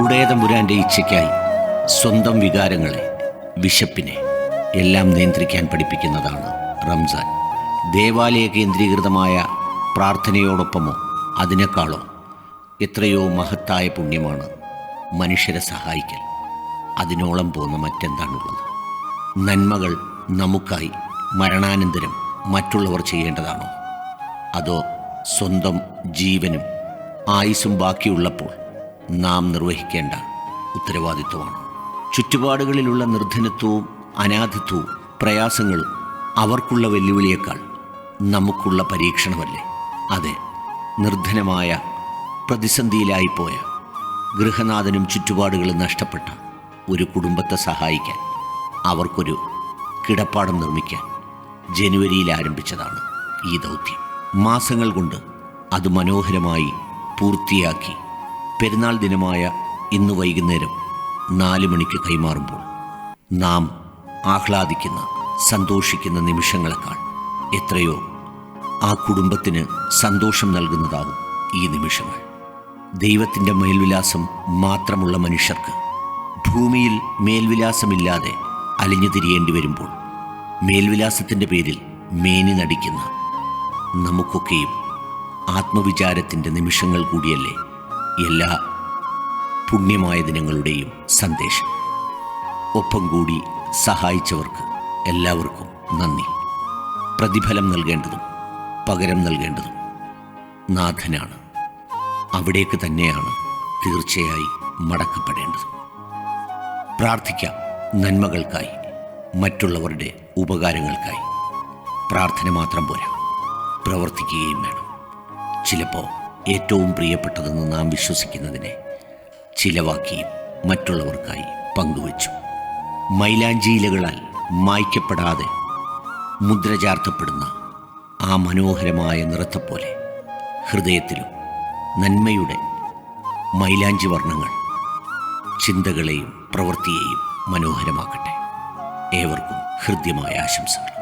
ഉടയതമ്പുരാൻ്റെ ഇച്ഛയ്ക്കായി സ്വന്തം വികാരങ്ങളെ, വിശപ്പിനെ എല്ലാം നിയന്ത്രിക്കാൻ പഠിപ്പിക്കുന്നതാണ് റംസാൻ. ദേവാലയ കേന്ദ്രീകൃതമായ പ്രാർത്ഥനയോടൊപ്പമോ അതിനേക്കാളോ എത്രയോ മഹത്തായ പുണ്യമാണ് മനുഷ്യരെ സഹായിക്കൽ. അതിനോളം പോന്ന മറ്റെന്താണുള്ളത്? നന്മകൾ നമുക്കായി മരണാനന്തരം മറ്റുള്ളവർ ചെയ്യേണ്ടതാണോ? അതോ സ്വന്തം ജീവനും ആയുസ്സും ബാക്കിയുള്ളപ്പോൾ നാം നിർവഹിക്കേണ്ട ഉത്തരവാദിത്വമാണ്? ചുറ്റുപാടുകളിലുള്ള നിർധനത്വവും അനാഥത്വവും പ്രയാസങ്ങളും അവർക്കുള്ള വെല്ലുവിളിയേക്കാൾ നമുക്കുള്ള പരീക്ഷണമല്ലേ? അതെ, നിർധനമായ പ്രതിസന്ധിയിലായിപ്പോയ ഗൃഹനാഥനും ചുറ്റുപാടുകളും നഷ്ടപ്പെട്ട ഒരു കുടുംബത്തെ സഹായിക്കാൻ, അവർക്കൊരു കിടപ്പാടം നിർമ്മിക്കാൻ ജനുവരിയിൽ ആരംഭിച്ചതാണ് ഈ ദൗത്യം. മാസങ്ങൾ കൊണ്ട് അത് മനോഹരമായി പൂർത്തിയാക്കി പെരുന്നാൾ ദിനമായ ഇന്ന് വൈകുന്നേരം 4 മണിക്ക് കൈമാറുമ്പോൾ നാം ആഹ്ലാദിക്കുന്ന, സന്തോഷിക്കുന്ന നിമിഷങ്ങളെക്കാൾ എത്രയോ ആ കുടുംബത്തിന് സന്തോഷം നൽകുന്നതാവും ഈ നിമിഷങ്ങൾ. ദൈവത്തിൻ്റെ മേൽവിലാസം മാത്രമുള്ള മനുഷ്യർക്ക് ഭൂമിയിൽ മേൽവിലാസമില്ലാതെ അലിഞ്ഞു തിരിയേണ്ടി വരുമ്പോൾ മേൽവിലാസത്തിൻ്റെ പേരിൽ മേനി നടിക്കുന്ന നമുക്കൊക്കെയും ആത്മവിചാരത്തിൻ്റെ നിമിഷങ്ങൾ കൂടിയല്ലേ എല്ലാ പുണ്യമായ ദിനങ്ങളുടെയും സന്ദേശം. ഒപ്പം കൂടി സഹായിച്ചവർക്ക് എല്ലാവർക്കും നന്ദി. പ്രതിഫലം നൽകേണ്ടതും പകരം നൽകേണ്ടതും നാഥനാണ്. അവിടേക്ക് തന്നെയാണ് തീർച്ചയായി മടക്കപ്പെടേണ്ടതും. പ്രാർത്ഥിക്കാം നന്മകൾക്കായി, മറ്റുള്ളവരുടെ ഉപകാരങ്ങൾക്കായി. പ്രാർത്ഥന മാത്രം പോരാ, പ്രവർത്തിക്കുകയും വേണം. ചിലപ്പോൾ ഏറ്റവും പ്രിയപ്പെട്ടതെന്ന് നാം വിശ്വസിക്കുന്നതിനെ ചിലവാക്കിയും മറ്റുള്ളവർക്കായി പങ്കുവച്ചു. മൈലാഞ്ചിയിലകളാൽ മായ്ക്കപ്പെടാതെ മുദ്ര ചാർത്തപ്പെടുന്ന ആ മനോഹരമായ നിറത്തെപ്പോലെ ഹൃദയത്തിലും നന്മയുടെ മൈലാഞ്ചി വർണ്ണങ്ങൾ ചിന്തകളെയും പ്രവൃത്തിയെയും മനോഹരമാക്കട്ടെ. ഏവർക്കും ഹൃദ്യമായ ആശംസകൾ.